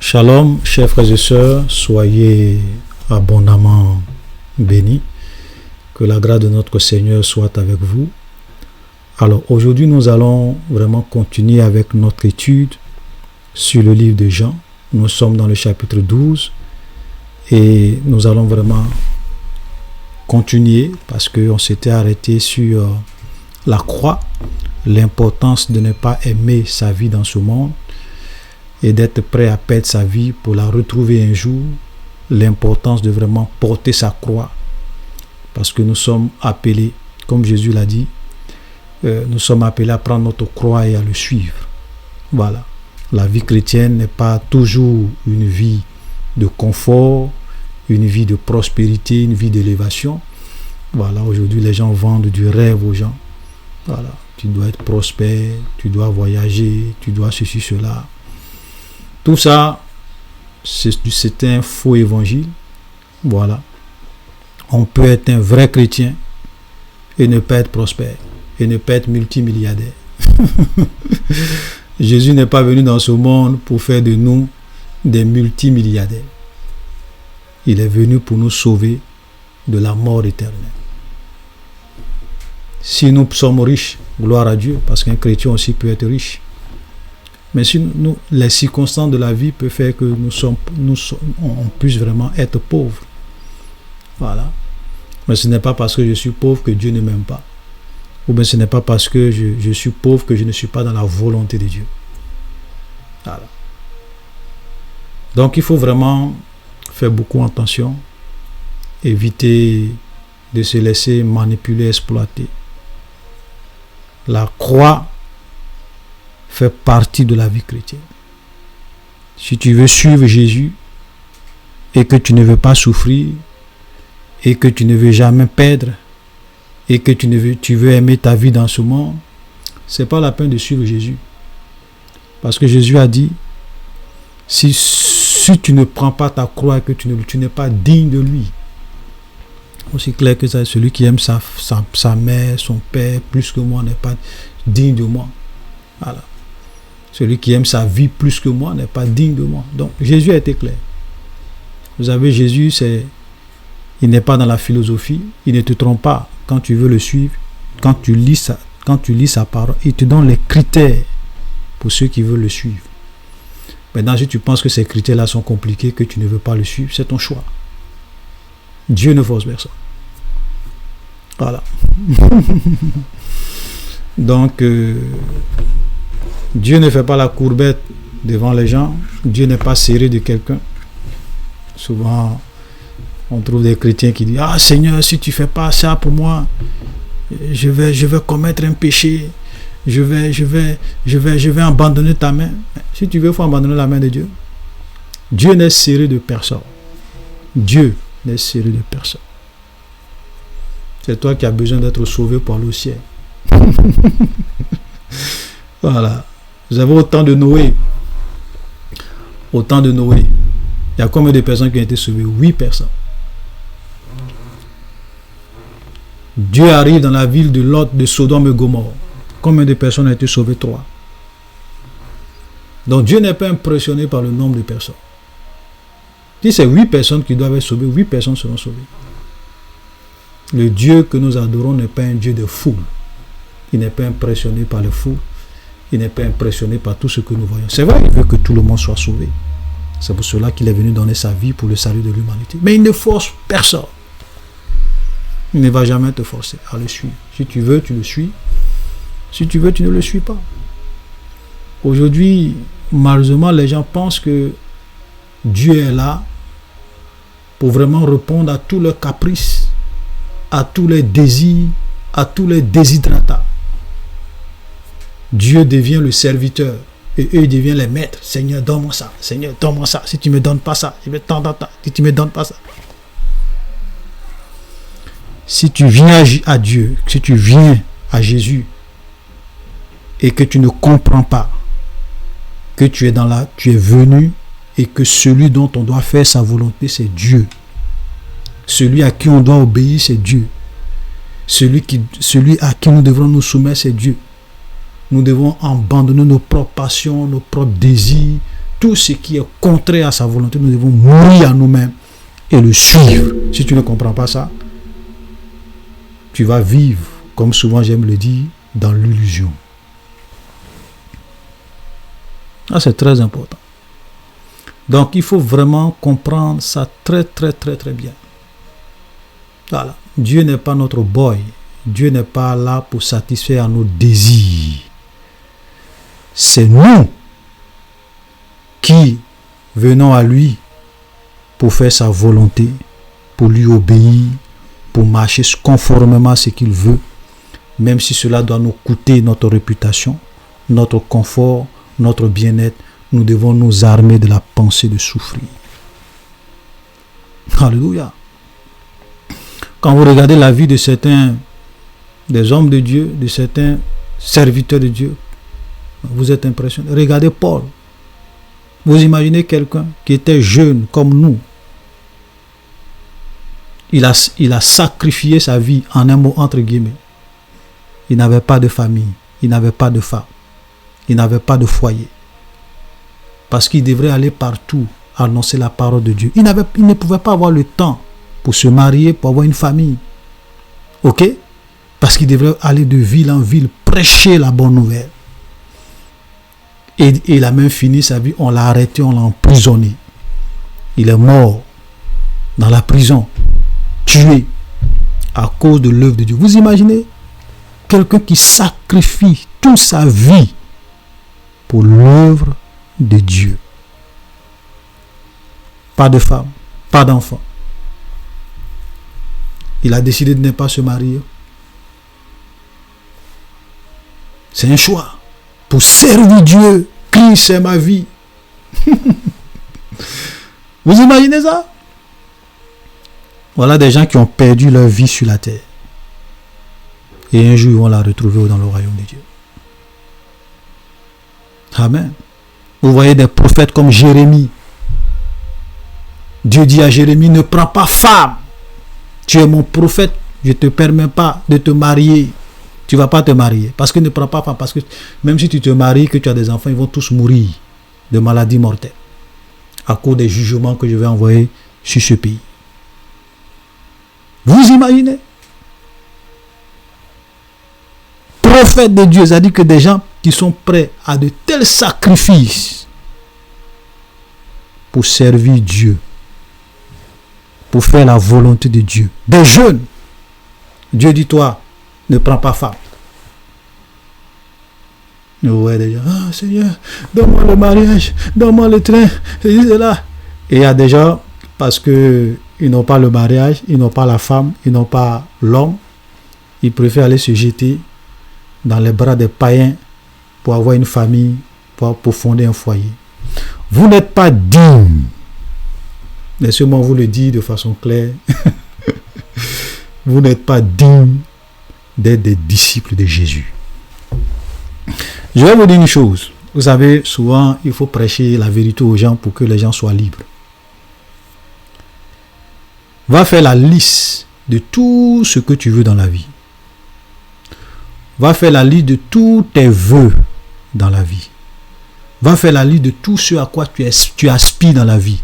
Shalom, chers frères et sœurs, soyez abondamment bénis. Que la grâce de notre Seigneur soit avec vous. Alors aujourd'hui, nous allons vraiment continuer avec notre étude sur le livre de Jean. Nous sommes dans le chapitre 12 et nous allons vraiment continuer parce qu'on s'était arrêté sur la croix, l'importance de ne pas aimer sa vie dans ce monde et d'être prêt à perdre sa vie pour la retrouver un jour, l'importance de vraiment porter sa croix, parce que nous sommes appelés, comme Jésus l'a dit, nous sommes appelés à prendre notre croix et à le suivre. Voilà. La vie chrétienne n'est pas toujours une vie de confort, une vie de prospérité, une vie d'élévation. Voilà, aujourd'hui les gens vendent du rêve aux gens. Voilà, tu dois être prospère, tu dois voyager, tu dois ceci, cela. Tout ça, c'est un faux évangile. Voilà. On peut être un vrai chrétien et ne pas être prospère, et ne pas être multimilliardaire. Jésus n'est pas venu dans ce monde pour faire de nous des multimilliardaires. Il est venu pour nous sauver de la mort éternelle. Si nous sommes riches, gloire à Dieu, parce qu'un chrétien aussi peut être riche. Mais si les circonstances de la vie peuvent faire que on puisse vraiment être pauvres. Voilà. Mais ce n'est pas parce que je suis pauvre que Dieu ne m'aime pas. Ou bien ce n'est pas parce que je suis pauvre que je ne suis pas dans la volonté de Dieu. Voilà. Donc il faut vraiment faire beaucoup attention, éviter de se laisser manipuler, exploiter. La croix fait partie de la vie chrétienne. Si tu veux suivre Jésus et que tu ne veux pas souffrir et que tu ne veux jamais perdre et que tu veux aimer ta vie dans ce monde, c'est pas la peine de suivre Jésus. Parce que Jésus a dit, si tu ne prends pas ta croix et que tu n'es pas digne de lui, aussi clair que ça, celui qui aime sa mère, son père plus que moi n'est pas digne de moi. Voilà. Celui qui aime sa vie plus que moi n'est pas digne de moi. Donc Jésus a été clair. Vous savez, Jésus, il n'est pas dans la philosophie, il ne te trompe pas quand tu veux le suivre, quand tu lis sa parole, il te donne les critères pour ceux qui veulent le suivre. Maintenant, si tu penses que ces critères-là sont compliqués, que tu ne veux pas le suivre, c'est ton choix. Dieu ne force personne. Voilà. Donc, Dieu ne fait pas la courbette devant les gens. Dieu n'est pas serré de quelqu'un. Souvent, on trouve des chrétiens qui disent « Ah Seigneur, si tu ne fais pas ça pour moi, je vais commettre un péché. Je vais abandonner ta main. » Si tu veux, il faut abandonner la main de Dieu. Dieu n'est serré de personne. Dieu n'est serré de personne. C'est toi qui as besoin d'être sauvé pour aller au ciel. Voilà. Vous avez autant de Noé. Autant de Noé. Il y a combien de personnes qui ont été sauvées? 8 personnes. Dieu arrive dans la ville de Lot, de Sodome et Gomorrhe. Combien de personnes ont été sauvées? 3. Donc Dieu n'est pas impressionné par le nombre de personnes. Si c'est 8 personnes qui doivent être sauvées, 8 personnes seront sauvées. Le Dieu que nous adorons n'est pas un Dieu de foule. Il n'est pas impressionné par le fou. Il n'est pas impressionné par tout ce que nous voyons. C'est vrai, il veut que tout le monde soit sauvé. C'est pour cela qu'il est venu donner sa vie pour le salut de l'humanité. Mais il ne force personne. Il ne va jamais te forcer à le suivre. Si tu veux, tu le suis. Si tu veux, tu ne le suis pas. Aujourd'hui, malheureusement, les gens pensent que Dieu est là pour vraiment répondre à tous leurs caprices, à tous les désirs, à tous les déshydratats. Dieu devient le serviteur et eux deviennent les maîtres. Seigneur, donne-moi ça. Seigneur, donne-moi ça. Si tu ne me donnes pas ça, je vais t'en donner. Si tu ne me donnes pas ça. Si tu viens à Dieu, si tu viens à Jésus et que tu ne comprends pas que tu es venu et que celui dont on doit faire sa volonté, c'est Dieu. Celui à qui on doit obéir, c'est Dieu. Celui à qui nous devrons nous soumettre, c'est Dieu. Nous devons abandonner nos propres passions, nos propres désirs, tout ce qui est contraire à sa volonté, nous devons mourir à nous-mêmes et le suivre. Si tu ne comprends pas ça, tu vas vivre, comme souvent j'aime le dire, dans l'illusion. Ah, c'est très important. Donc, il faut vraiment comprendre ça très, très, très, très bien. Voilà. Dieu n'est pas notre boy. Dieu n'est pas là pour satisfaire nos désirs. C'est nous qui venons à lui pour faire sa volonté, pour lui obéir, pour marcher conformément à ce qu'il veut, même si cela doit nous coûter notre réputation, notre confort, notre bien-être. Nous devons nous armer de la pensée de souffrir. Alléluia. Quand vous regardez la vie de certains, des hommes de Dieu, de certains serviteurs de Dieu, vous êtes impressionnés. Regardez Paul. Vous imaginez quelqu'un qui était jeune comme nous. Il a sacrifié sa vie, en un mot entre guillemets. Il n'avait pas de famille, il n'avait pas de femme, il n'avait pas de foyer. Parce qu'il devrait aller partout annoncer la parole de Dieu. Il ne pouvait pas avoir le temps pour se marier, pour avoir une famille. Ok? Parce qu'il devrait aller de ville en ville, prêcher la bonne nouvelle. Et il a même fini sa vie, on l'a arrêté, on l'a emprisonné. Il est mort dans la prison, tué à cause de l'œuvre de Dieu. Vous imaginez quelqu'un qui sacrifie toute sa vie pour l'œuvre de Dieu. Pas de femme, pas d'enfant. Il a décidé de ne pas se marier. C'est un choix. Pour servir Dieu, Christ c'est ma vie. Vous imaginez ça? Voilà des gens qui ont perdu leur vie sur la terre. Et un jour, ils vont la retrouver dans le royaume de Dieu. Amen. Vous voyez des prophètes comme Jérémie. Dieu dit à Jérémie, ne prends pas femme. Tu es mon prophète, je ne te permets pas de te marier. Tu ne vas pas te marier. Parce que ne prends pas femme. Parce que même si tu te maries, que tu as des enfants, ils vont tous mourir de maladies mortelles. À cause des jugements que je vais envoyer sur ce pays. Vous imaginez? Prophète de Dieu, ça dit que des gens qui sont prêts à de tels sacrifices pour servir Dieu, pour faire la volonté de Dieu. Des jeunes. Dieu dit, toi, ne prends pas femme. Vous voyez des gens, ah Seigneur, donne-moi le mariage, donne-moi le train, et il y a des gens, parce qu'ils n'ont pas le mariage, ils n'ont pas la femme, ils n'ont pas l'homme, ils préfèrent aller se jeter dans les bras des païens pour avoir une famille, pour fonder un foyer. Vous n'êtes pas digne. Laissez-moi vous le dire de façon claire. Vous n'êtes pas digne d'être des disciples de Jésus. Je vais vous dire une chose. Vous savez, souvent, il faut prêcher la vérité aux gens pour que les gens soient libres. Va faire la liste de tout ce que tu veux dans la vie. Va faire la liste de tous tes vœux dans la vie. Va faire la liste de tout ce à quoi tu aspires dans la vie.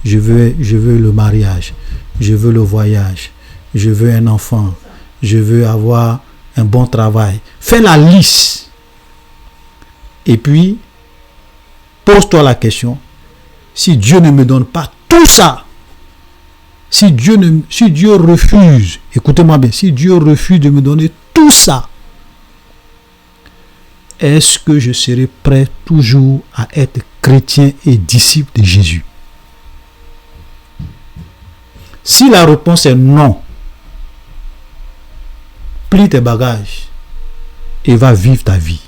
Je veux le mariage. Je veux le voyage. Je veux un enfant. Je veux avoir un bon travail. Fais la liste. Et puis, pose-toi la question. Si Dieu ne me donne pas tout ça, si Dieu refuse, écoutez-moi bien, si Dieu refuse de me donner tout ça, est-ce que je serai prêt toujours à être chrétien et disciple de Jésus? Si la réponse est non, plie tes bagages et va vivre ta vie.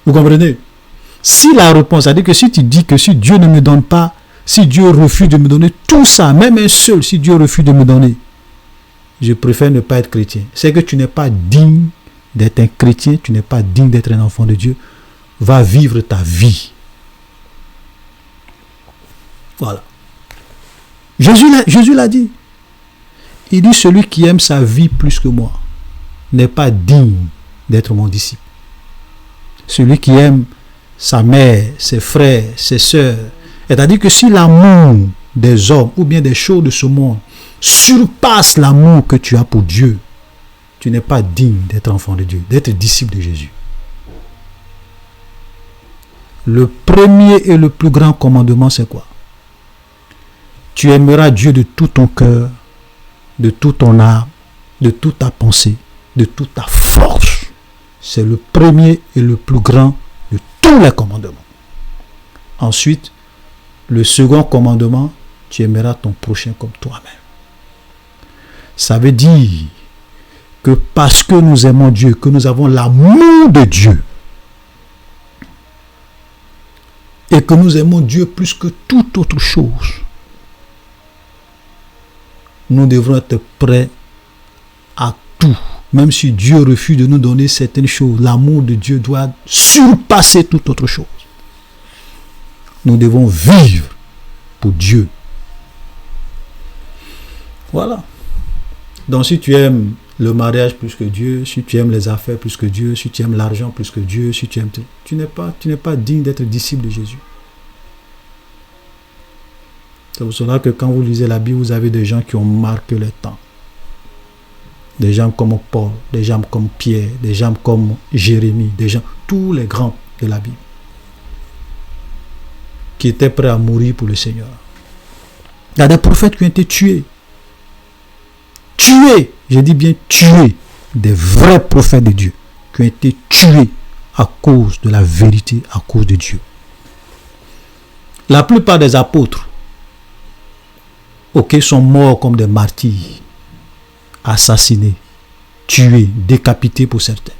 Vous comprenez? Si la réponse, c'est-à-dire que si tu dis que si Dieu ne me donne pas, si Dieu refuse de me donner tout ça, même un seul, si Dieu refuse de me donner, je préfère ne pas être chrétien. C'est que tu n'es pas digne d'être un chrétien, tu n'es pas digne d'être un enfant de Dieu. Va vivre ta vie. Voilà. Jésus l'a dit. Il dit, celui qui aime sa vie plus que moi n'est pas digne d'être mon disciple. Celui qui aime sa mère, ses frères, ses sœurs. C'est-à-dire que si l'amour des hommes ou bien des choses de ce monde surpasse l'amour que tu as pour Dieu, tu n'es pas digne d'être enfant de Dieu, d'être disciple de Jésus. Le premier et le plus grand commandement, c'est quoi? Tu aimeras Dieu de tout ton cœur, de toute ton âme, de toute ta pensée, de toute ta force. C'est le premier et le plus grand de tous les commandements. Ensuite, le second commandement, tu aimeras ton prochain comme toi-même. Ça veut dire que parce que nous aimons Dieu, que nous avons l'amour de Dieu, et que nous aimons Dieu plus que toute autre chose, nous devrons être prêts à tout. Même si Dieu refuse de nous donner certaines choses, l'amour de Dieu doit surpasser toute autre chose. Nous devons vivre pour Dieu. Voilà. Donc si tu aimes le mariage plus que Dieu, si tu aimes les affaires plus que Dieu, si tu aimes l'argent plus que Dieu, si tu aimes... Tu n'es pas digne d'être disciple de Jésus. C'est pour cela que quand vous lisez la Bible, vous avez des gens qui ont marqué le temps. Des gens comme Paul, des gens comme Pierre, des gens comme Jérémie, des gens, tous les grands de la Bible, qui étaient prêts à mourir pour le Seigneur. Il y a des prophètes qui ont été tués. Tués, je dis bien tués, des vrais prophètes de Dieu, qui ont été tués à cause de la vérité, à cause de Dieu. La plupart des apôtres, sont morts comme des martyrs, assassinés, tués, décapités pour certains.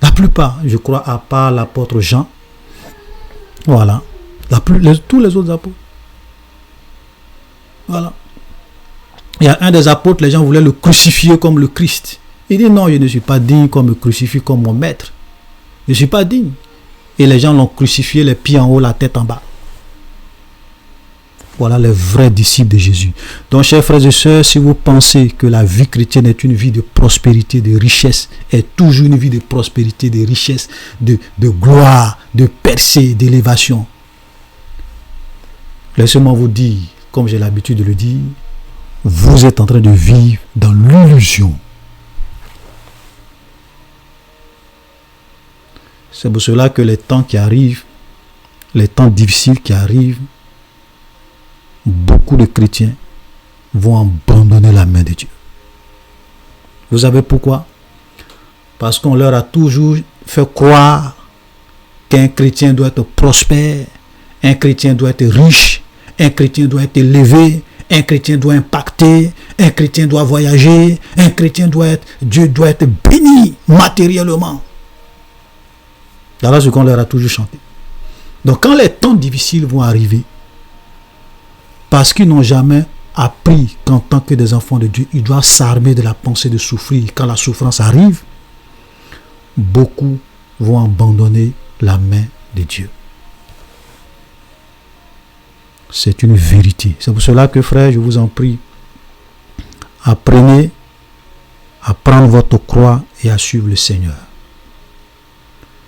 La plupart, je crois, à part l'apôtre Jean, voilà, tous les autres apôtres. Voilà. Il y a un des apôtres, les gens voulaient le crucifier comme le Christ. Il dit non, je ne suis pas digne qu'on me crucifie comme mon maître. Je ne suis pas digne. Et les gens l'ont crucifié, les pieds en haut, la tête en bas. Voilà les vrais disciples de Jésus. Donc, chers frères et sœurs, si vous pensez que la vie chrétienne est une vie de prospérité, de richesse, est toujours une vie de prospérité, de richesse, de gloire, de percée, d'élévation, laissez-moi vous dire, comme j'ai l'habitude de le dire, vous êtes en train de vivre dans l'illusion. C'est pour cela que les temps qui arrivent, les temps difficiles qui arrivent, beaucoup de chrétiens vont abandonner la main de Dieu. Vous savez pourquoi? Parce qu'on leur a toujours fait croire qu'un chrétien doit être prospère, un chrétien doit être riche, un chrétien doit être élevé, un chrétien doit impacter, un chrétien doit voyager, un chrétien Dieu doit être béni matériellement. Voilà ce qu'on leur a toujours chanté. Donc quand les temps difficiles vont arriver, parce qu'ils n'ont jamais appris qu'en tant que des enfants de Dieu, ils doivent s'armer de la pensée de souffrir. Quand la souffrance arrive, beaucoup vont abandonner la main de Dieu. C'est une vérité. C'est pour cela que, frère, je vous en prie, apprenez à prendre votre croix et à suivre le Seigneur.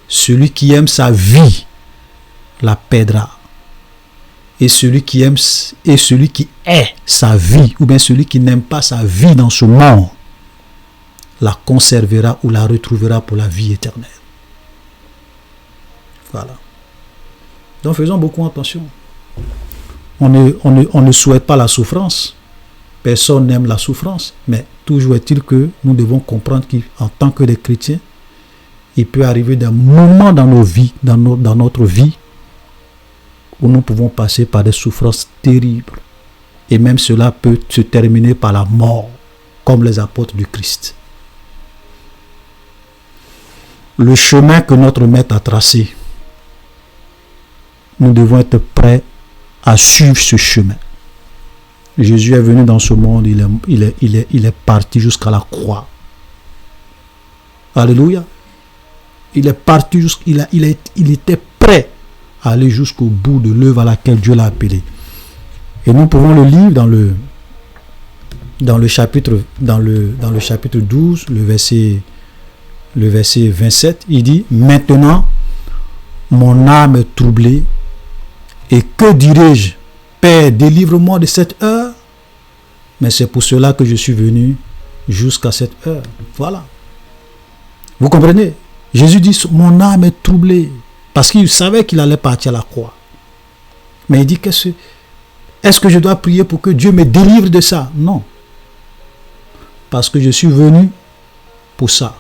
Celui qui aime sa vie la perdra. Et celui qui aime et celui qui est sa vie, ou bien celui qui n'aime pas sa vie dans ce monde, la conservera ou la retrouvera pour la vie éternelle. Voilà. Donc faisons beaucoup attention. On ne souhaite pas la souffrance. Personne n'aime la souffrance. Mais toujours est-il que nous devons comprendre qu'en tant que des chrétiens, il peut arriver des moments dans nos vies, dans notre vie, où nous pouvons passer par des souffrances terribles. Et même cela peut se terminer par la mort, comme les apôtres du Christ. Le chemin que notre Maître a tracé, nous devons être prêts à suivre ce chemin. Jésus est venu dans ce monde, il est parti jusqu'à la croix. Alléluia. Il est parti, il était prêt à aller jusqu'au bout de l'œuvre à laquelle Dieu l'a appelé. Et nous pouvons le lire dans le chapitre 12, le verset 27, il dit: maintenant, mon âme est troublée. Et que dirai-je? Père, délivre-moi de cette heure. Mais c'est pour cela que je suis venu jusqu'à cette heure. Voilà. Vous comprenez? Jésus dit, mon âme est troublée. Parce qu'il savait qu'il allait partir à la croix. Mais il dit, est-ce que je dois prier pour que Dieu me délivre de ça? Non. Parce que je suis venu pour ça.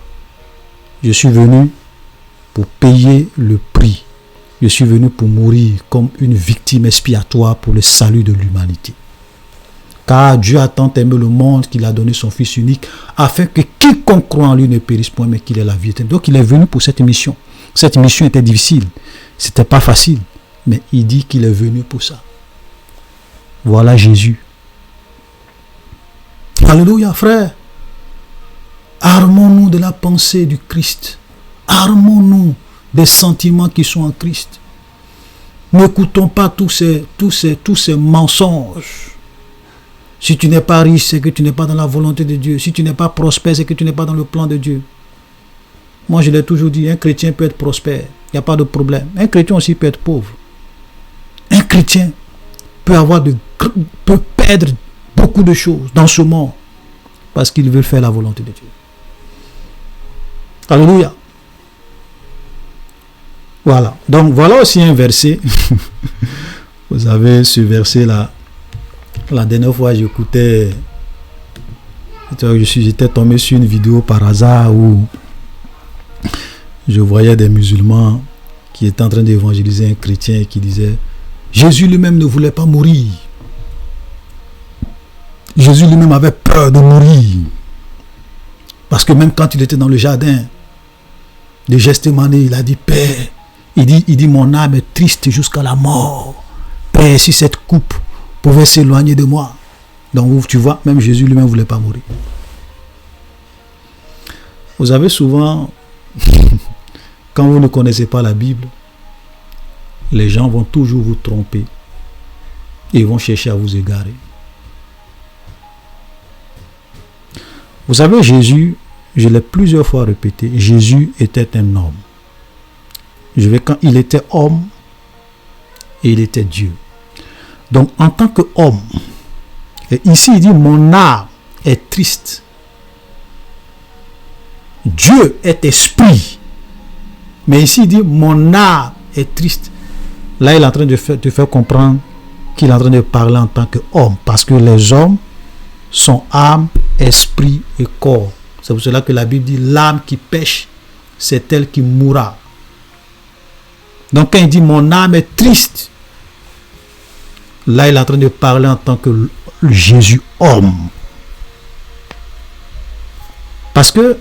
Je suis venu pour payer le prix. Je suis venu pour mourir comme une victime expiatoire pour le salut de l'humanité. Car Dieu a tant aimé le monde qu'il a donné son Fils unique afin que quiconque croit en lui ne périsse point mais qu'il ait la vie éternelle. Donc il est venu pour cette mission. Cette mission était difficile. C'était pas facile. Mais il dit qu'il est venu pour ça. Voilà Jésus. Alléluia, frère. Armons-nous de la pensée du Christ. Armons-nous des sentiments qui sont en Christ. N'écoutons pas tous ces mensonges. Si tu n'es pas riche, c'est que tu n'es pas dans la volonté de Dieu. Si tu n'es pas prospère, c'est que tu n'es pas dans le plan de Dieu. Moi, je l'ai toujours dit, un chrétien peut être prospère. Il n'y a pas de problème. Un chrétien aussi peut être pauvre. Un chrétien peut perdre beaucoup de choses dans ce monde parce qu'il veut faire la volonté de Dieu. Alléluia. Voilà. Donc, voilà aussi un verset. Vous avez ce verset-là. La dernière fois, j'écoutais, j'étais tombé sur une vidéo par hasard où je voyais des musulmans qui étaient en train d'évangéliser un chrétien et qui disait Jésus lui-même ne voulait pas mourir. Jésus lui-même avait peur de mourir. Parce que même quand il était dans le jardin de Gethsémani, il a dit Père, il dit mon âme est triste jusqu'à la mort. Père, si cette coupe pouvait s'éloigner de moi. Donc tu vois, même Jésus lui-même ne voulait pas mourir. Vous avez souvent, quand vous ne connaissez pas la Bible, les gens vont toujours vous tromper et vont chercher à vous égarer. Vous savez, Jésus, je l'ai plusieurs fois répété, Jésus était un homme. Quand il était homme et il était Dieu. Donc, en tant qu'homme, et ici il dit mon âme est triste. Dieu est esprit. Mais ici il dit mon âme est triste. Là, il est en train de te faire comprendre qu'il est en train de parler en tant qu'homme. Parce que les hommes sont âme, esprit et corps. C'est pour cela que la Bible dit l'âme qui pêche, c'est elle qui mourra. Donc quand il dit mon âme est triste, là il est en train de parler en tant que Jésus homme. Parce que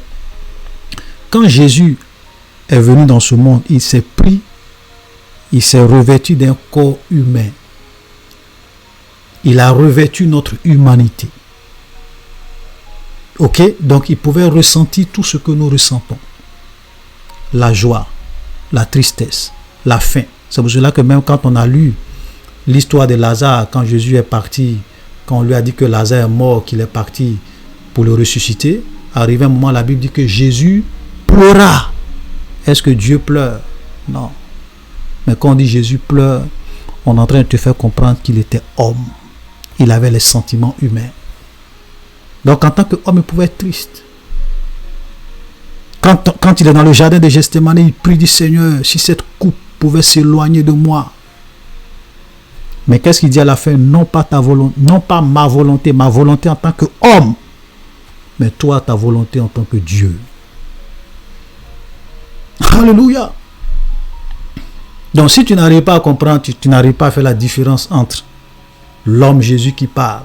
quand Jésus est venu dans ce monde, il s'est revêtu d'un corps humain. Il a revêtu notre humanité. Ok, donc il pouvait ressentir tout ce que nous ressentons. La joie, la tristesse, la faim. C'est pour cela que même quand on a lu l'histoire de Lazare, quand Jésus est parti, quand on lui a dit que Lazare est mort, qu'il est parti pour le ressusciter, arrivé un moment, la Bible dit que Jésus pleura. Est-ce que Dieu pleure? Non. Mais quand on dit Jésus pleure, on est en train de te faire comprendre qu'il était homme. Il avait les sentiments humains. Donc en tant qu'homme, il pouvait être triste. Quand il est dans le jardin de Gethsémani, il prie du Seigneur, si cette coupe pouvait s'éloigner de moi. Mais qu'est-ce qu'il dit à la fin? Non pas ma volonté en tant qu'homme, mais toi, ta volonté en tant que Dieu. Alléluia. Donc si tu n'arrives pas à comprendre, tu n'arrives pas à faire la différence entre l'homme Jésus qui parle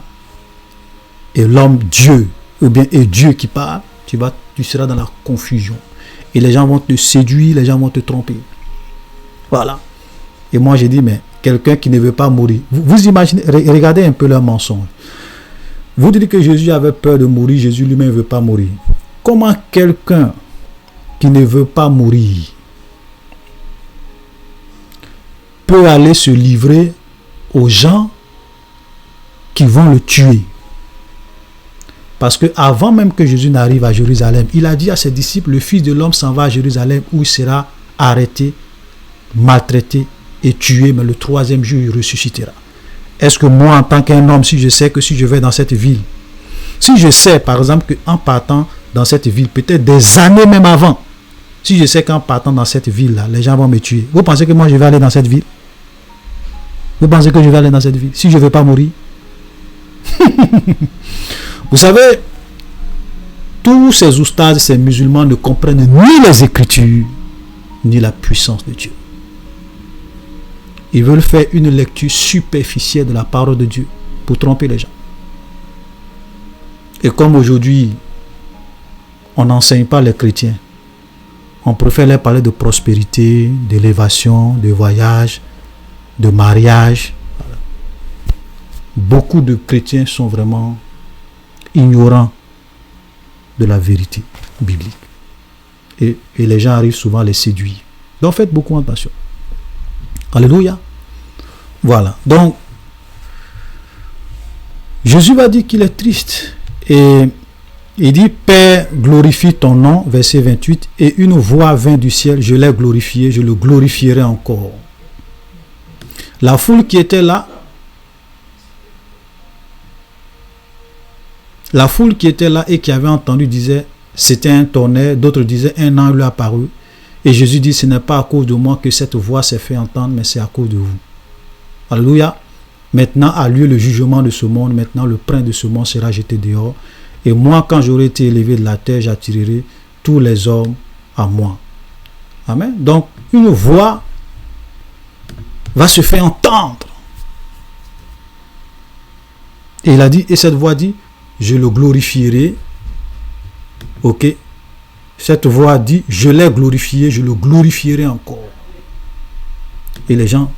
et l'homme Dieu, ou bien et Dieu qui parle, tu seras dans la confusion. Et les gens vont te séduire, les gens vont te tromper. Voilà. Et moi j'ai dit, mais quelqu'un qui ne veut pas mourir, vous imaginez, regardez un peu leur mensonge. Vous dites que Jésus avait peur de mourir, Jésus lui-même ne veut pas mourir. Comment quelqu'un qui ne veut pas mourir peut aller se livrer aux gens qui vont le tuer? Parce que avant même que Jésus n'arrive à Jérusalem, il a dit à ses disciples, le Fils de l'homme s'en va à Jérusalem où il sera arrêté, maltraité et tué, mais le troisième jour, il ressuscitera. Est-ce que moi, en tant qu'un homme, si je sais que si je vais dans cette ville, si je sais, par exemple, qu'en partant dans cette ville, peut-être des années même avant, si je sais qu'en partant dans cette ville-là, les gens vont me tuer, vous pensez que moi, je vais aller dans cette ville? Vous pensez que je vais aller dans cette ville si je ne veux pas mourir? Vous savez, tous ces oustas, ces musulmans ne comprennent ni les Écritures, ni la puissance de Dieu. Ils veulent faire une lecture superficielle de la parole de Dieu pour tromper les gens. Et comme aujourd'hui, on n'enseigne pas les chrétiens, on préfère leur parler de prospérité, d'élévation, de voyage, de mariage. Voilà. Beaucoup de chrétiens sont vraiment ignorants de la vérité biblique. Et les gens arrivent souvent à les séduire. Donc faites beaucoup attention. Alléluia. Voilà. Donc, Jésus va dire qu'il est triste. Et il dit, Père, glorifie ton nom, verset 28, et une voix vint du ciel, je l'ai glorifié, je le glorifierai encore. La foule qui était là, et qui avait entendu disait, c'était un tonnerre, d'autres disaient, un ange lui a apparu. Et Jésus dit, ce n'est pas à cause de moi que cette voix s'est fait entendre, mais c'est à cause de vous. Alléluia. Maintenant a lieu le jugement de ce monde. Maintenant le prince de ce monde sera jeté dehors. Et moi, quand j'aurai été élevé de la terre, j'attirerai tous les hommes à moi. Amen. Donc, une voix va se faire entendre. Et il a dit, et cette voix dit, je le glorifierai. Ok. Cette voix dit, je l'ai glorifié, je le glorifierai encore. Et les gens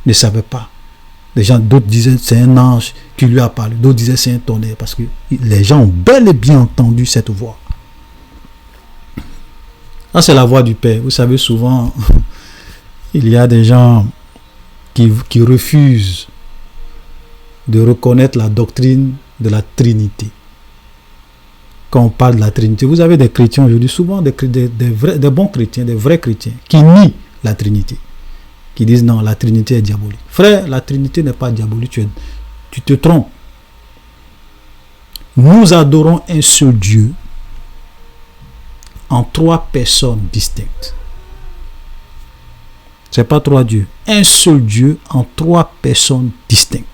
ne savaient pas. Les gens, d'autres disaient, c'est un ange qui lui a parlé. D'autres disaient, c'est un tonnerre. Parce que les gens ont bel et bien entendu cette voix. Ça, c'est la voix du Père. Vous savez, souvent, il y a des gens qui refusent de reconnaître la doctrine de la Trinité. Quand on parle de la Trinité, vous avez des chrétiens aujourd'hui, souvent des bons chrétiens, des vrais chrétiens, qui nient la Trinité, qui disent non, la Trinité est diabolique. Frère, la Trinité n'est pas diabolique, tu te trompes. Nous adorons un seul Dieu en 3 personnes distinctes. Ce n'est pas 3 dieux. Un seul Dieu en 3 personnes distinctes.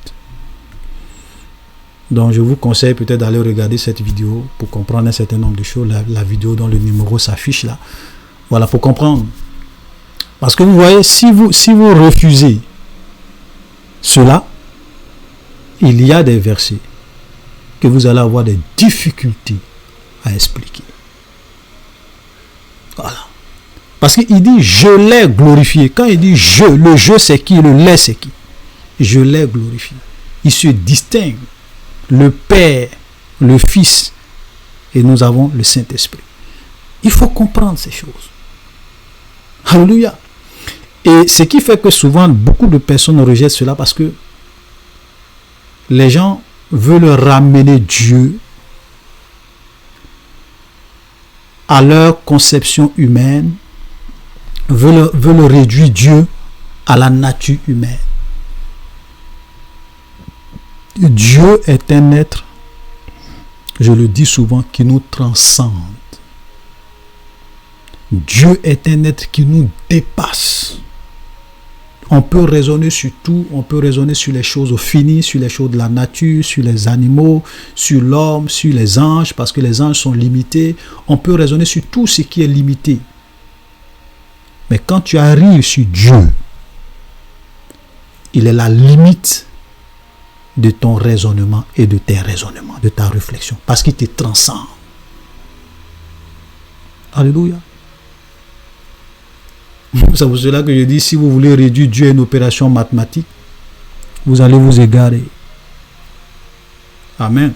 Donc je vous conseille peut-être d'aller regarder cette vidéo pour comprendre un certain nombre de choses. La vidéo dont le numéro s'affiche là. Voilà, pour comprendre. Parce que vous voyez, si vous refusez cela, il y a des versets que vous allez avoir des difficultés à expliquer. Voilà. Parce qu'il dit, je l'ai glorifié. Quand il dit je, le je c'est qui, le l'ai c'est qui? Je l'ai glorifié. Il se distingue. Le Père, le Fils, et nous avons le Saint-Esprit. Il faut comprendre ces choses. Alléluia. Et ce qui fait que souvent, beaucoup de personnes rejettent cela parce que les gens veulent ramener Dieu à leur conception humaine, veulent réduire Dieu à la nature humaine. Dieu est un être, je le dis souvent, qui nous transcende. Dieu est un être qui nous dépasse. On peut raisonner sur tout, on peut raisonner sur les choses finies, sur les choses de la nature, sur les animaux, sur l'homme, sur les anges, parce que les anges sont limités. On peut raisonner sur tout ce qui est limité. Mais quand tu arrives sur Dieu, il est la limite de ton raisonnement et de tes raisonnements, de ta réflexion, parce qu'il te transcende. Alléluia. C'est pour cela que je dis, si vous voulez réduire Dieu à une opération mathématique, vous allez vous égarer. Amen.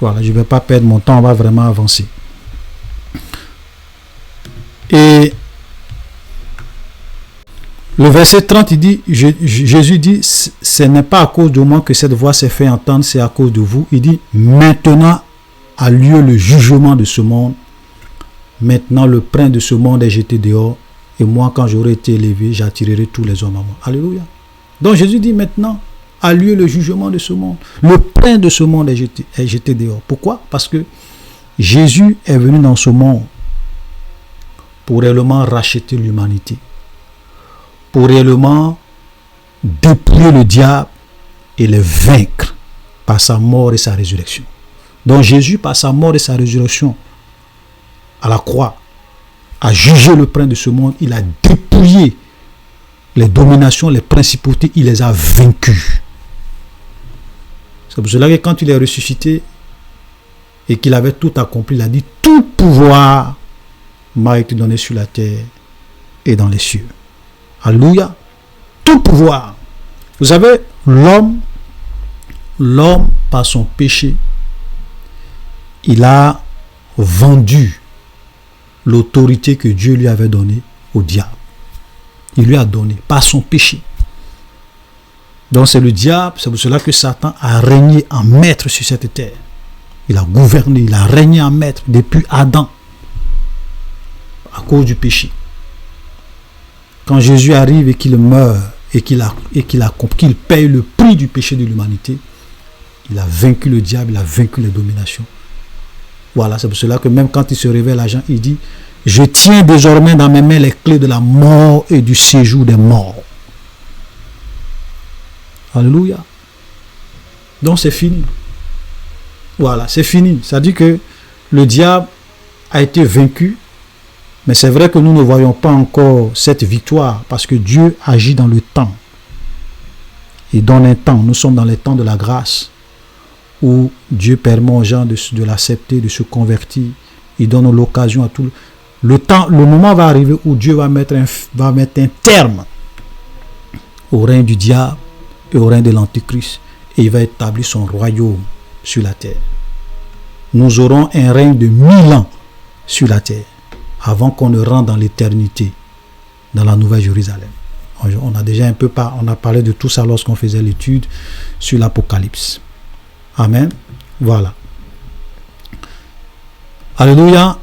Voilà, je ne vais pas perdre mon temps, on va vraiment avancer. Et le verset 30, il dit, Jésus dit, ce n'est pas à cause de moi que cette voix s'est fait entendre, c'est à cause de vous. Il dit, maintenant a lieu le jugement de ce monde. Maintenant le prince de ce monde est jeté dehors. Et moi, quand j'aurai été élevé, j'attirerai tous les hommes à moi. Alléluia. Donc Jésus dit maintenant, a lieu le jugement de ce monde. Le pain de ce monde est jeté dehors. Pourquoi? Parce que Jésus est venu dans ce monde pour réellement racheter l'humanité. Pour réellement dépouiller le diable et le vaincre par sa mort et sa résurrection. Donc Jésus, par sa mort et sa résurrection à la croix, a jugé le pain de ce monde. Il a dépouillé les dominations, les principautés, il les a vaincus. C'est pour cela que quand il est ressuscité et qu'il avait tout accompli, il a dit: tout pouvoir m'a été donné sur la terre et dans les cieux. Alléluia. Tout pouvoir. Vous savez, l'homme, par son péché, il a vendu l'autorité que Dieu lui avait donnée au diable. Il lui a donné par son péché. Donc c'est le diable, c'est pour cela que Satan a régné en maître sur cette terre. Il a gouverné, il a régné en maître depuis Adam, à cause du péché. Quand Jésus arrive et qu'il meurt et qu'il paye le prix du péché de l'humanité, il a vaincu le diable, il a vaincu les dominations. Voilà, c'est pour cela que même quand il se révèle à Jean, il dit: je tiens désormais dans mes mains les clés de la mort et du séjour des morts. Alléluia. Donc c'est fini. Voilà, c'est fini. Ça dit que le diable a été vaincu, mais c'est vrai que nous ne voyons pas encore cette victoire parce que Dieu agit dans le temps. Et dans un temps, nous sommes dans les temps de la grâce où Dieu permet aux gens de l'accepter, de se convertir. Il donne l'occasion à tout le temps. Le moment va arriver où Dieu va mettre un terme au règne du diable et au règne de l'Antichrist, et il va établir son royaume sur la terre. Nous aurons un règne de 1000 ans sur la terre avant qu'on ne rentre dans l'éternité, dans la Nouvelle Jérusalem. On a déjà on a parlé de tout ça lorsqu'on faisait l'étude sur l'Apocalypse. Amen. Voilà. Alléluia.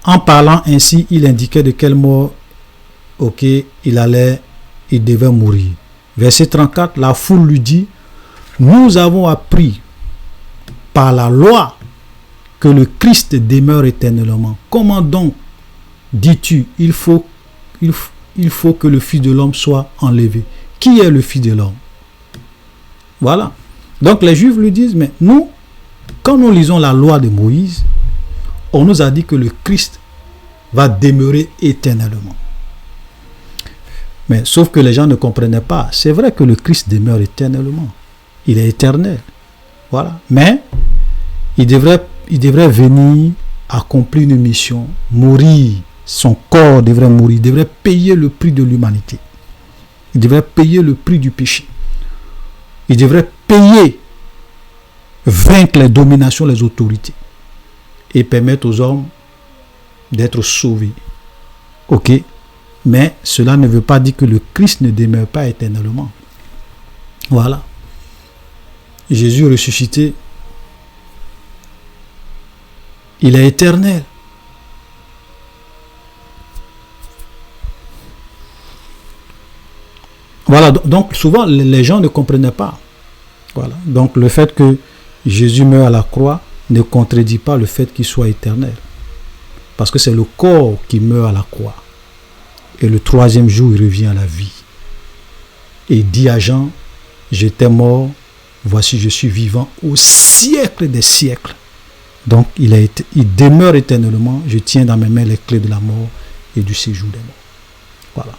En parlant ainsi, il indiquait de quel mort il devait mourir. Verset 34, la foule lui dit: nous avons appris par la loi que le Christ demeure éternellement. Comment donc dis-tu il faut que le Fils de l'homme soit enlevé? Qui est le Fils de l'homme? Voilà. Donc les Juifs lui disent: mais nous, quand nous lisons la loi de Moïse, on nous a dit que le Christ va demeurer éternellement. Mais sauf que les gens ne comprenaient pas. C'est vrai que le Christ demeure éternellement. Il est éternel. Voilà. Mais il devrait venir accomplir une mission, mourir. Son corps devrait mourir. Il devrait payer le prix de l'humanité. Il devrait payer le prix du péché. Il devrait payer, vaincre les dominations, les autorités et permettre aux hommes d'être sauvés. Ok? Mais cela ne veut pas dire que le Christ ne demeure pas éternellement. Voilà. Jésus ressuscité, il est éternel. Voilà, donc souvent les gens ne comprenaient pas. Voilà. Donc le fait que Jésus meurt à la croix ne contredit pas le fait qu'il soit éternel. Parce que c'est le corps qui meurt à la croix. Et le troisième jour, il revient à la vie. Et il dit à Jean: j'étais mort, voici je suis vivant au siècle des siècles. Donc il demeure éternellement. Je tiens dans mes mains les clés de la mort et du séjour des morts. Voilà.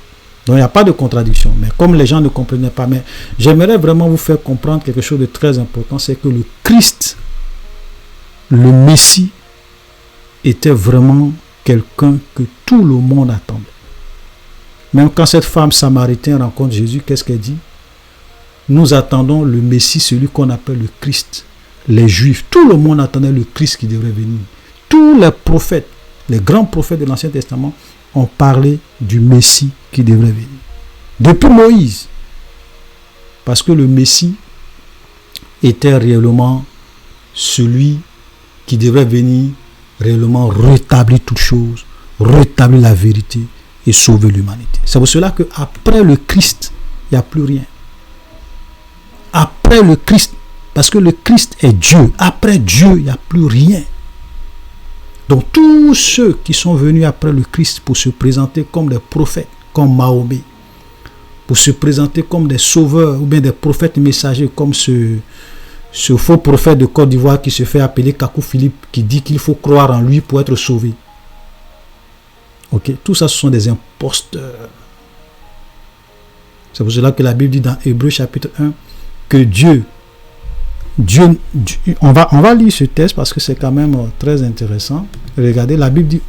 Donc il n'y a pas de contradiction. Mais comme les gens ne comprenaient pas, mais j'aimerais vraiment vous faire comprendre quelque chose de très important, c'est que le Christ, le Messie, était vraiment quelqu'un que tout le monde attendait. Même quand cette femme samaritaine rencontre Jésus, qu'est-ce qu'elle dit? Nous attendons le Messie, celui qu'on appelle le Christ. Les Juifs, tout le monde attendait le Christ qui devrait venir. Tous les prophètes, les grands prophètes de l'Ancien Testament ont parlé du Messie qui devrait venir. Depuis Moïse. Parce que le Messie était réellement celui qui devrait venir réellement rétablir toutes choses, rétablir la vérité et sauver l'humanité. C'est pour cela qu'après le Christ, il n'y a plus rien. Après le Christ, parce que le Christ est Dieu. Après Dieu, il n'y a plus rien. Donc tous ceux qui sont venus après le Christ pour se présenter comme des prophètes, comme Mahomet, pour se présenter comme des sauveurs ou bien des prophètes messagers comme ce faux prophète de Côte d'Ivoire qui se fait appeler Kakou Philippe, qui dit qu'il faut croire en lui pour être sauvé. Ok, tout ça, ce sont des imposteurs. C'est pour cela que la Bible dit dans Hébreux chapitre 1 que Dieu, on va lire ce texte parce que c'est quand même très intéressant. Regardez, la Bible dit,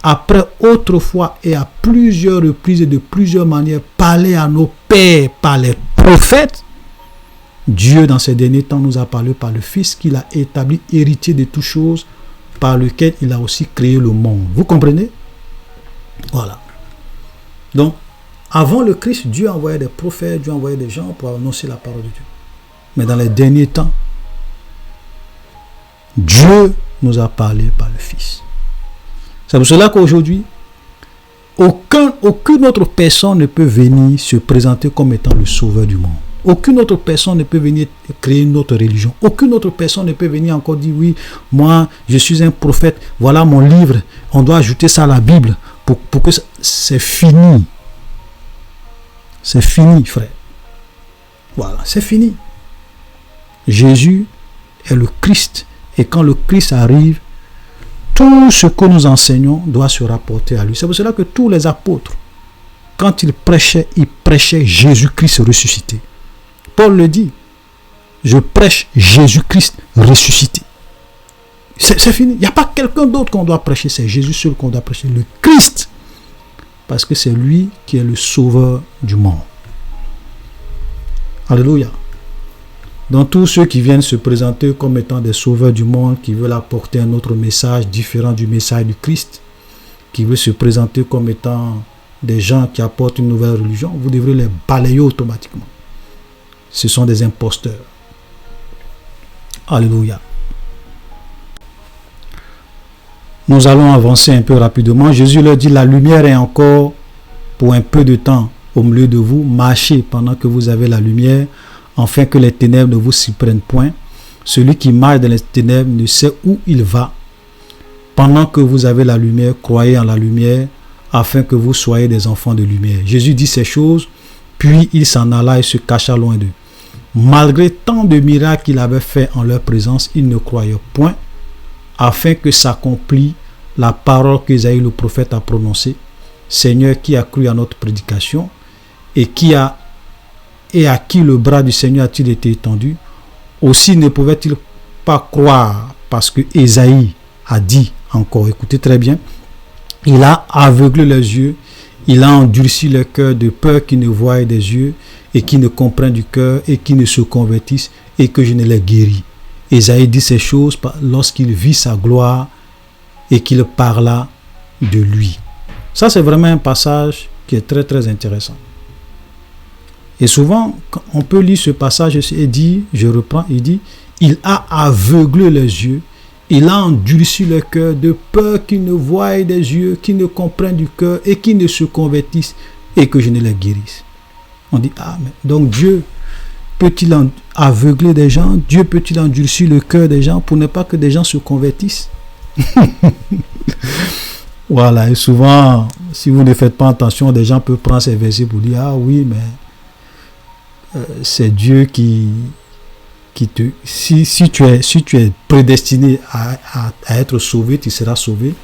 après autrefois et à plusieurs reprises et de plusieurs manières, parler à nos pères par les prophètes, Dieu dans ces derniers temps nous a parlé par le Fils qu'il a établi héritier de toutes choses, par lequel il a aussi créé le monde. Vous comprenez? Voilà. Donc, avant le Christ, Dieu envoyait des prophètes, Dieu envoyait des gens pour annoncer la parole de Dieu. Mais dans les derniers temps, Dieu nous a parlé par le Fils. C'est pour cela qu'aujourd'hui, aucune autre personne ne peut venir se présenter comme étant le sauveur du monde. Aucune autre personne ne peut venir créer une autre religion. Aucune autre personne ne peut venir encore dire, oui, moi, je suis un prophète, voilà mon livre, on doit ajouter ça à la Bible pour que c'est fini. C'est fini, frère. Voilà, c'est fini. Jésus est le Christ. Et quand le Christ arrive, tout ce que nous enseignons doit se rapporter à lui. C'est pour cela que tous les apôtres, quand ils prêchaient Jésus-Christ ressuscité. Paul le dit, je prêche Jésus-Christ ressuscité. C'est fini. Il n'y a pas quelqu'un d'autre qu'on doit prêcher, c'est Jésus seul qu'on doit prêcher, le Christ. Parce que c'est lui qui est le sauveur du monde. Alléluia. Donc tous ceux qui viennent se présenter comme étant des sauveurs du monde, qui veulent apporter un autre message différent du message du Christ, qui veulent se présenter comme étant des gens qui apportent une nouvelle religion, vous devrez les balayer automatiquement. Ce sont des imposteurs. Alléluia. Nous allons avancer un peu rapidement. Jésus leur dit, la lumière est encore pour un peu de temps au milieu de vous. Marchez pendant que vous avez la lumière, afin que les ténèbres ne vous s'y prennent point. Celui qui marche dans les ténèbres ne sait où il va. Pendant que vous avez la lumière, croyez en la lumière, afin que vous soyez des enfants de lumière. Jésus dit ces choses, puis il s'en alla et se cacha loin d'eux. Malgré tant de miracles qu'il avait fait en leur présence, ils ne croyaient point, afin que s'accomplisse la parole qu'Ésaïe le prophète a prononcée. Seigneur, qui a cru à notre prédication et à qui le bras du Seigneur a-t-il été étendu? Aussi ne pouvait-il pas croire parce que Ésaïe a dit encore, écoutez très bien, il a aveuglé leurs yeux, il a endurci leur cœur de peur qu'ils ne voient des yeux et qui ne comprennent du cœur et qui ne se convertissent et que je ne les guéris. Ésaïe dit ces choses lorsqu'il vit sa gloire et qu'il parla de lui. Ça, c'est vraiment un passage qui est très très intéressant. Et souvent, on peut lire ce passage et dire, je reprends, il dit, il a aveuglé les yeux, il a endurci le cœur de peur qu'ils ne voient des yeux, qu'ils ne comprennent du cœur et qu'ils ne se convertissent et que je ne les guérisse. On dit, ah, mais donc Dieu peut-il aveugler des gens? Dieu peut-il endurcir le cœur des gens pour ne pas que des gens se convertissent? Voilà, et souvent, si vous ne faites pas attention, des gens peuvent prendre ces versets pour dire, ah oui, mais c'est Dieu qui te... Si tu es prédestiné à être sauvé, tu seras sauvé.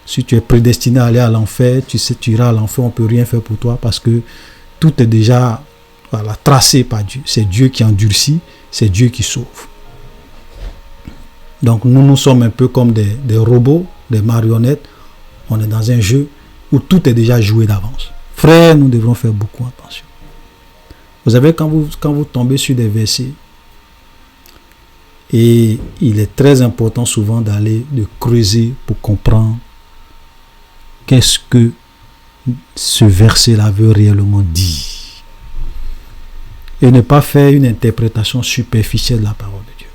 Si tu es prédestiné à aller à l'enfer, tu iras à l'enfer, on ne peut rien faire pour toi parce que tout est déjà tracé par Dieu. C'est Dieu qui endurcit, c'est Dieu qui sauve. Donc nous sommes un peu comme des robots, des marionnettes. On est dans un jeu où tout est déjà joué d'avance. Frères, nous devrons faire beaucoup attention. Vous savez, quand vous tombez sur des versets, et il est très important souvent de creuser pour comprendre qu'est-ce que ce verset-là veut réellement dire. Et ne pas faire une interprétation superficielle de la parole de Dieu.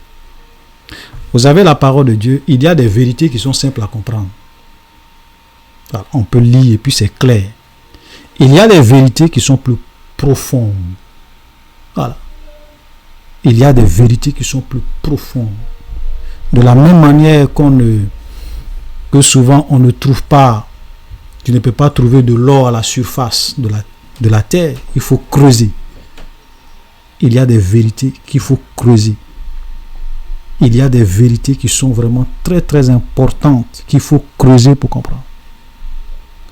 Vous avez la parole de Dieu, il y a des vérités qui sont simples à comprendre. Alors, on peut lire et puis c'est clair. Il y a des vérités qui sont plus profondes. Voilà. Il y a des vérités qui sont plus profondes. De la même manière que souvent on ne trouve pas, tu ne peux pas trouver de l'or à la surface de la terre, il faut creuser. Il y a des vérités qu'il faut creuser. Il y a des vérités qui sont vraiment très très importantes qu'il faut creuser pour comprendre.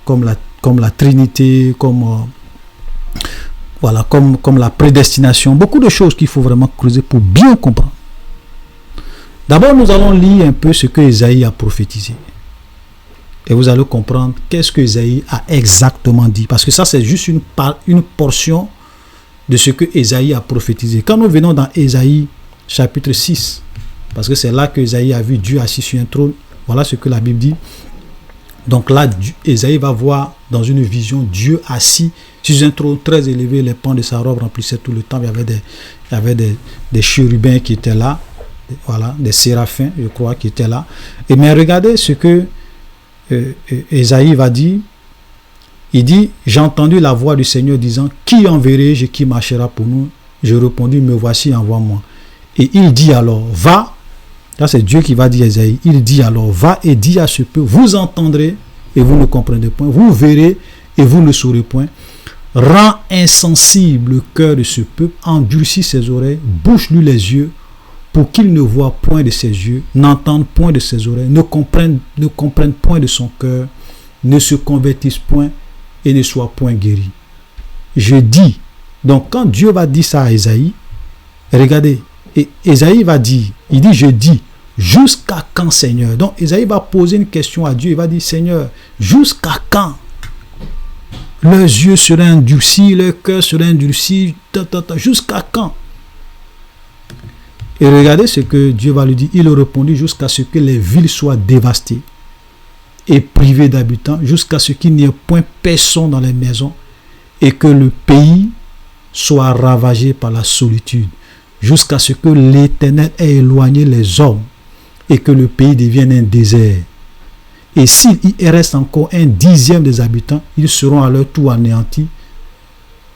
Comme la Trinité, comme la prédestination, beaucoup de choses qu'il faut vraiment creuser pour bien comprendre. D'abord, nous allons lire un peu ce que Ésaïe a prophétisé. Et vous allez comprendre qu'est-ce que Ésaïe a exactement dit. Parce que ça, c'est juste une portion de ce que Ésaïe a prophétisé. Quand nous venons dans Ésaïe chapitre 6, parce que c'est là que Ésaïe a vu Dieu assis sur un trône, voilà ce que la Bible dit. Donc là, Ésaïe va voir dans une vision Dieu assis sur un trône très élevé, les pans de sa robe remplissaient tout le temps. Il y avait des chérubins qui étaient là, voilà, des séraphins, je crois, qui étaient là. Et mais regardez ce que Ésaïe va dire. Il dit, j'ai entendu la voix du Seigneur disant, qui enverrai-je, qui marchera pour nous? Je répondis, me voici, envoie-moi. Et il dit alors, va. Là, c'est Dieu qui va dire à Ésaïe. Il dit alors, va et dis à ce peuple, vous entendrez et vous ne comprendrez point, vous verrez et vous ne saurez point. Rends insensible le cœur de ce peuple, endurcis ses oreilles, bouche-lui les yeux, pour qu'il ne voie point de ses yeux, n'entende point de ses oreilles, ne comprenne point de son cœur, ne se convertisse point et ne soit point guéri. Je dis, donc quand Dieu va dire ça à Ésaïe, regardez, et Ésaïe va dire, il dit, je dis, jusqu'à quand, Seigneur? Donc Ésaïe va poser une question à Dieu, il va dire, Seigneur, jusqu'à quand leurs yeux seraient endurcis, leur cœur serait endurci, jusqu'à quand? Et regardez ce que Dieu va lui dire. Il répondit, jusqu'à ce que les villes soient dévastées et privées d'habitants, jusqu'à ce qu'il n'y ait point personne dans les maisons et que le pays soit ravagé par la solitude, jusqu'à ce que l'Éternel ait éloigné les hommes et que le pays devienne un désert. Et s'il y reste encore un dixième des habitants, ils seront à leur tour anéantis.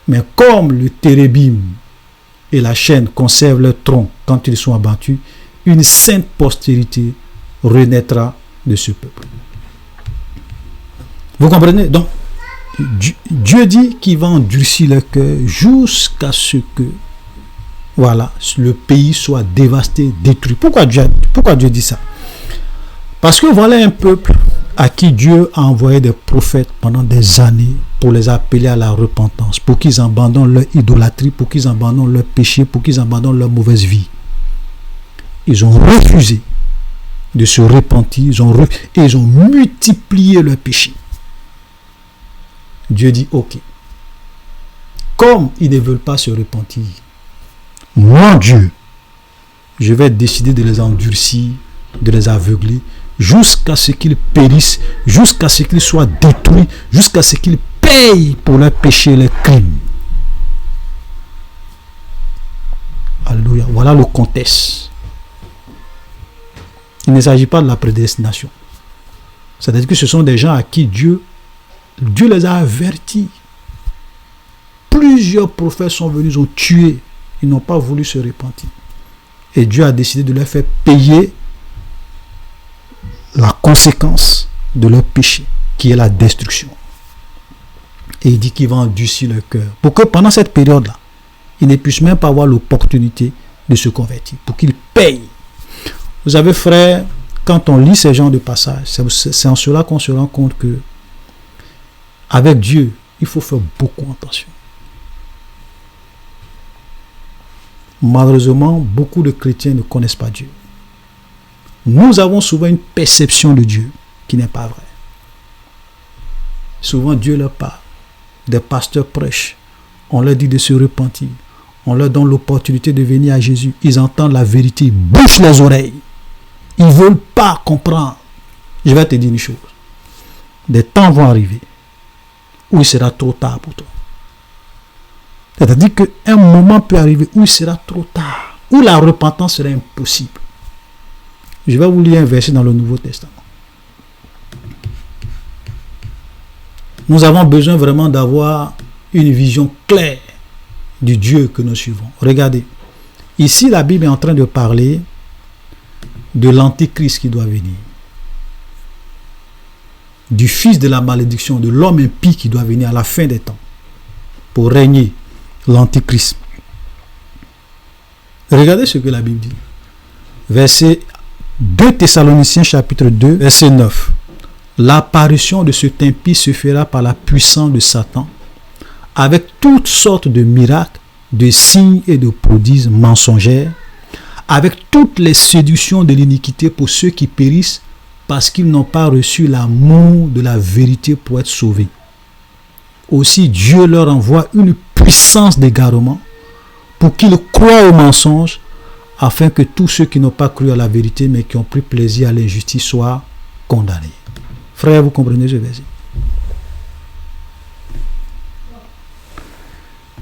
Mais comme le térébim et la chaîne conservent leur tronc quand ils sont abattus, une sainte postérité renaîtra de ce peuple. Vous comprenez? Donc, Dieu dit qu'il va endurcir leur cœur jusqu'à ce que, voilà, le pays soit dévasté, détruit. Pourquoi Dieu dit ça? Parce que voilà un peuple à qui Dieu a envoyé des prophètes pendant des années pour les appeler à la repentance, pour qu'ils abandonnent leur idolâtrie, pour qu'ils abandonnent leur péché, pour qu'ils abandonnent leur mauvaise vie. Ils ont refusé de se repentir, ils ont multiplié leurs péchés. Dieu dit, ok, comme ils ne veulent pas se repentir, moi Dieu, je vais décider de les endurcir, de les aveugler, jusqu'à ce qu'ils périssent, jusqu'à ce qu'ils soient détruits, jusqu'à ce qu'ils payent pour leurs péchés et leurs crimes. Alléluia. Voilà le contexte. Il ne s'agit pas de la prédestination. C'est-à-dire que ce sont des gens à qui Dieu les a avertis. Plusieurs prophètes sont venus, ils ont tué. Ils n'ont pas voulu se repentir. Et Dieu a décidé de leur faire payer la conséquence de leur péché, qui est la destruction. Et il dit qu'il va endurcir leur cœur, pour que pendant cette période-là, ils ne puissent même pas avoir l'opportunité de se convertir, pour qu'ils payent. Vous savez, frère, quand on lit ces genres de passages, c'est en cela qu'on se rend compte que avec Dieu, il faut faire beaucoup attention. Malheureusement, beaucoup de chrétiens ne connaissent pas Dieu. Nous avons souvent une perception de Dieu qui n'est pas vraie. Souvent, Dieu leur parle. Des pasteurs prêchent. On leur dit de se repentir. On leur donne l'opportunité de venir à Jésus. Ils entendent la vérité. Ils bouchent les oreilles. Ils ne veulent pas comprendre. Je vais te dire une chose. Des temps vont arriver où il sera trop tard pour toi. C'est-à-dire qu'un moment peut arriver où il sera trop tard. Où la repentance sera impossible. Je vais vous lire un verset dans le Nouveau Testament. Nous avons besoin vraiment d'avoir une vision claire du Dieu que nous suivons. Regardez, ici la Bible est en train de parler de l'antéchrist qui doit venir, du fils de la malédiction, de l'homme impie qui doit venir à la fin des temps pour régner, l'antéchrist. Regardez ce que la Bible dit. Verset 2 Thessaloniciens chapitre 2, verset 9. L'apparition de cet impie se fera par la puissance de Satan, avec toutes sortes de miracles, de signes et de prodiges mensongers, avec toutes les séductions de l'iniquité pour ceux qui périssent parce qu'ils n'ont pas reçu l'amour de la vérité pour être sauvés. Aussi Dieu leur envoie une puissance d'égarement pour qu'ils croient au mensonge, afin que tous ceux qui n'ont pas cru à la vérité mais qui ont pris plaisir à l'injustice soient condamnés. Frère, vous comprenez ce verset?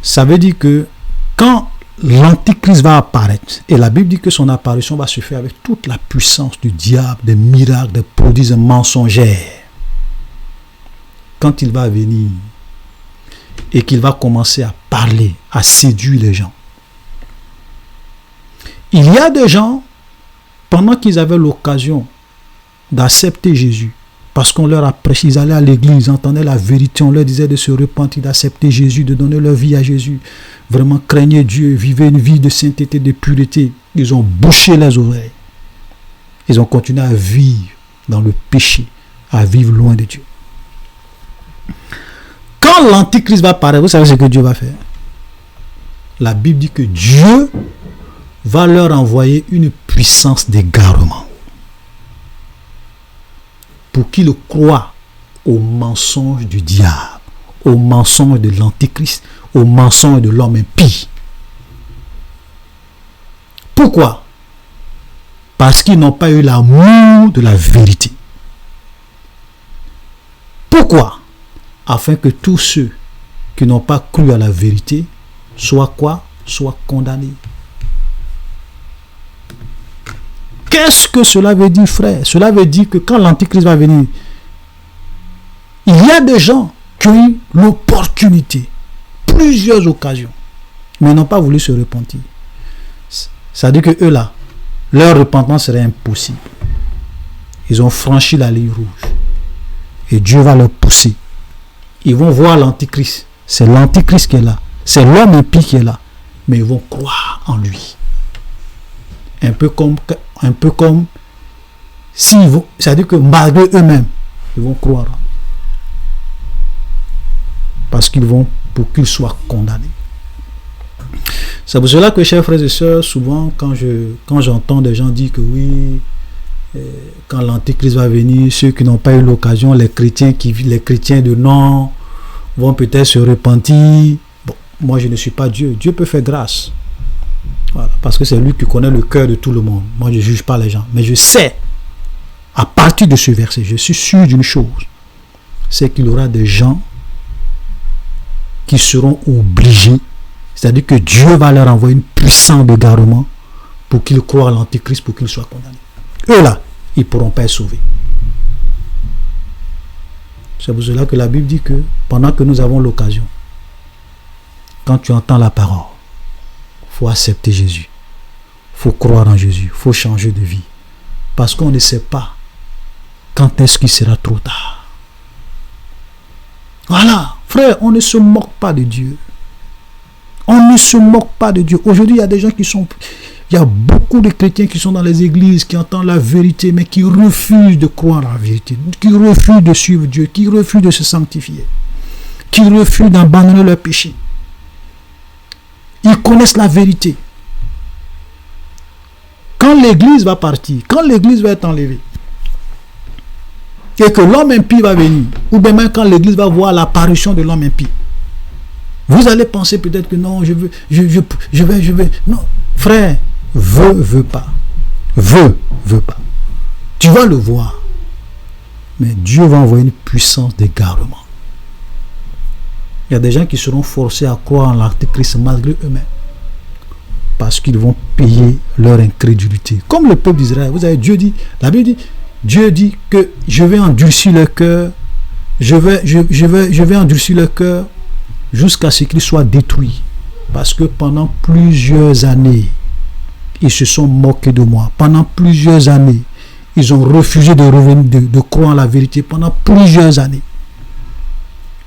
Ça veut dire que quand l'antichrist va apparaître, et la Bible dit que son apparition va se faire avec toute la puissance du diable, des miracles, des prodiges mensongers. Quand il va venir et qu'il va commencer à parler, à séduire les gens. Il y a des gens, pendant qu'ils avaient l'occasion d'accepter Jésus, parce qu'on leur a prêché, ils allaient à l'église, ils entendaient la vérité, on leur disait de se repentir, d'accepter Jésus, de donner leur vie à Jésus. Vraiment craignez Dieu, vivez une vie de sainteté, de pureté. Ils ont bouché les oreilles. Ils ont continué à vivre dans le péché, à vivre loin de Dieu. Quand l'antichrist va apparaître, vous savez ce que Dieu va faire? La Bible dit que Dieu va leur envoyer une puissance d'égarement pour qu'ils croient au mensonge du diable, au mensonge de l'antéchrist, au mensonge de l'homme impie. Pourquoi? Parce qu'ils n'ont pas eu l'amour de la vérité. Pourquoi? Afin que tous ceux qui n'ont pas cru à la vérité soient quoi? Soient condamnés. Qu'est-ce que cela veut dire, frère? Cela veut dire que quand l'antichrist va venir, il y a des gens qui ont eu l'opportunité, plusieurs occasions, mais n'ont pas voulu se repentir. Ça veut dire que eux là, leur repentance serait impossible. Ils ont franchi la ligne rouge. Et Dieu va leur pousser. Ils vont voir l'antichrist. C'est l'antichrist qui est là. C'est l'homme impie qui est là. Mais ils vont croire en lui. Un peu comme s'ils vont, c'est-à-dire que malgré eux-mêmes, ils vont croire. Parce qu'ils vont, pour qu'ils soient condamnés. C'est pour cela que, chers frères et sœurs, souvent, quand j'entends des gens dire que oui, quand l'antéchrist va venir, ceux qui n'ont pas eu l'occasion, les chrétiens de nom, vont peut-être se repentir. Bon, moi, je ne suis pas Dieu. Dieu peut faire grâce. Voilà, parce que c'est lui qui connaît le cœur de tout le monde. Moi, je ne juge pas les gens. Mais je sais, à partir de ce verset, je suis sûr d'une chose. C'est qu'il y aura des gens qui seront obligés. C'est-à-dire que Dieu va leur envoyer une puissance d'égarement pour qu'ils croient à l'antéchrist, pour qu'ils soient condamnés. Eux là, ils ne pourront pas être sauvés. C'est pour cela que la Bible dit que pendant que nous avons l'occasion, quand tu entends la parole, il faut accepter Jésus. Il faut croire en Jésus. Il faut changer de vie. Parce qu'on ne sait pas quand est-ce qu'il sera trop tard. Voilà, frère, on ne se moque pas de Dieu. On ne se moque pas de Dieu. Aujourd'hui, il y a des gens qui sont... Il y a beaucoup de chrétiens qui sont dans les églises, qui entendent la vérité, mais qui refusent de croire à la vérité, qui refusent de suivre Dieu, qui refusent de se sanctifier, qui refusent d'abandonner leur péché. Ils connaissent la vérité. Quand l'église va partir, quand l'église va être enlevée, et que l'homme impie va venir, ou bien même quand l'église va voir l'apparition de l'homme impie, vous allez penser peut-être que non, je vais. Non, frère, veut pas. Veut pas. Tu vas le voir. Mais Dieu va envoyer une puissance d'égarement. Il y a des gens qui seront forcés à croire en l'antéchrist malgré eux-mêmes. Parce qu'ils vont payer leur incrédulité. Comme le peuple d'Israël. Vous savez, la Bible dit, Dieu dit que je vais endurcir leur cœur je vais endurcir le cœur jusqu'à ce qu'il soit détruit. Parce que pendant plusieurs années, ils se sont moqués de moi. Pendant plusieurs années, ils ont refusé de revenir, de croire en la vérité. Pendant plusieurs années,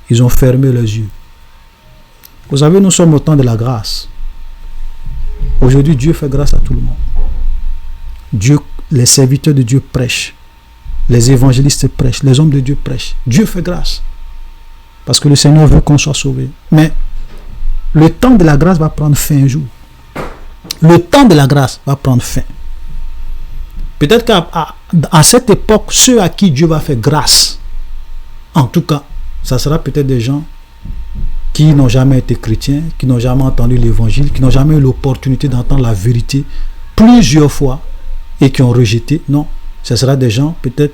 ils ont fermé leurs yeux. Vous savez, nous sommes au temps de la grâce. Aujourd'hui, Dieu fait grâce à tout le monde. Dieu, les serviteurs de Dieu prêchent. Les évangélistes prêchent. Les hommes de Dieu prêchent. Dieu fait grâce. Parce que le Seigneur veut qu'on soit sauvé. Mais le temps de la grâce va prendre fin un jour. Le temps de la grâce va prendre fin. Peut-être qu'à cette époque, ceux à qui Dieu va faire grâce, en tout cas, ça sera peut-être des gens qui n'ont jamais été chrétiens, qui n'ont jamais entendu l'évangile, qui n'ont jamais eu l'opportunité d'entendre la vérité plusieurs fois et qui ont rejeté. Non, ce sera des gens peut-être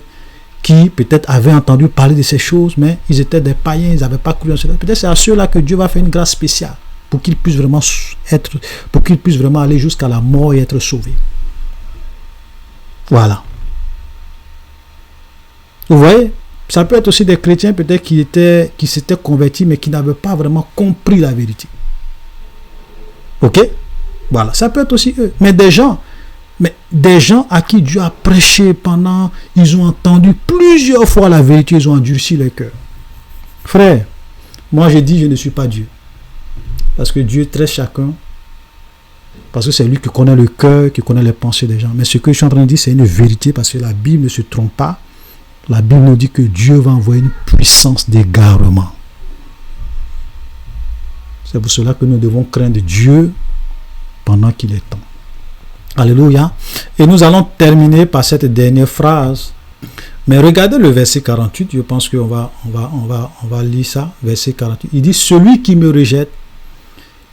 qui avaient entendu parler de ces choses, mais ils étaient des païens, ils n'avaient pas cru en cela. Peut-être c'est à ceux-là que Dieu va faire une grâce spéciale pour qu'ils puissent vraiment aller jusqu'à la mort et être sauvés. Voilà. Vous voyez, ça peut être aussi des chrétiens peut-être qui s'étaient convertis mais qui n'avaient pas vraiment compris la vérité. Ok? Voilà, ça peut être aussi eux. Mais des gens à qui Dieu a prêché pendant, ils ont entendu plusieurs fois la vérité, ils ont endurci leur cœur. Frère, moi je dis je ne suis pas Dieu. Parce que Dieu traite chacun. Parce que c'est lui qui connaît le cœur, qui connaît les pensées des gens. Mais ce que je suis en train de dire, c'est une vérité parce que la Bible ne se trompe pas. La Bible nous dit que Dieu va envoyer une puissance d'égarement. C'est pour cela que nous devons craindre Dieu pendant qu'il est temps. Alléluia. Et nous allons terminer par cette dernière phrase. Mais regardez le verset 48. Je pense qu'on va lire ça. Verset 48. Il dit, celui qui me rejette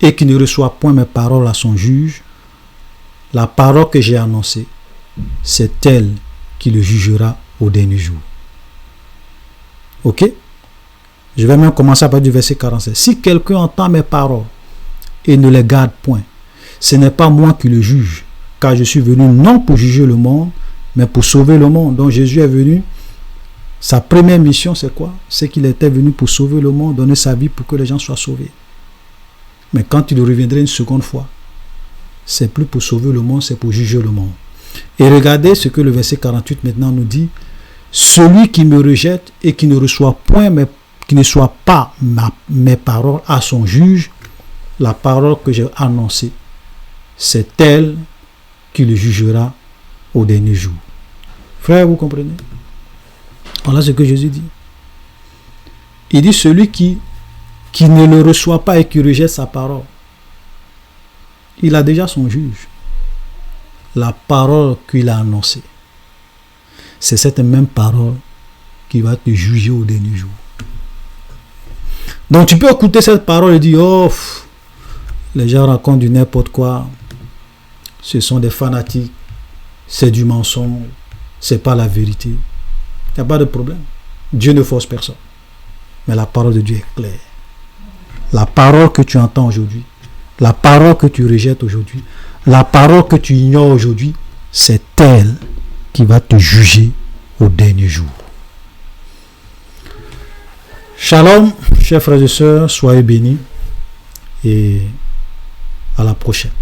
et qui ne reçoit point mes paroles à son juge, la parole que j'ai annoncée, c'est elle qui le jugera au dernier jour. Ok? Je vais même commencer à partir du verset 47. Si quelqu'un entend mes paroles et ne les garde point, ce n'est pas moi qui le juge, car je suis venu non pour juger le monde, mais pour sauver le monde. Donc Jésus est venu, sa première mission c'est quoi? C'est qu'il était venu pour sauver le monde, donner sa vie pour que les gens soient sauvés. Mais quand il reviendrait une seconde fois, c'est plus pour sauver le monde, c'est pour juger le monde. Et regardez ce que le verset 48 maintenant nous dit. Celui qui me rejette et qui ne reçoit point pas mes paroles à son juge, la parole que j'ai annoncée, c'est elle qui le jugera au dernier jour. Frère, vous comprenez? Voilà ce que Jésus dit. Il dit celui qui ne le reçoit pas et qui rejette sa parole, il a déjà son juge. La parole qu'il a annoncée, c'est cette même parole qui va te juger au dernier jour. Donc tu peux écouter cette parole et dire, oh, les gens racontent du n'importe quoi, ce sont des fanatiques, c'est du mensonge, c'est pas la vérité. Il n'y a pas de problème. Dieu ne force personne. Mais la parole de Dieu est claire. La parole que tu entends aujourd'hui, la parole que tu rejettes aujourd'hui, la parole que tu ignores aujourd'hui, c'est elle qui va te juger au dernier jour. Shalom, chers frères et sœurs, soyez bénis et à la prochaine.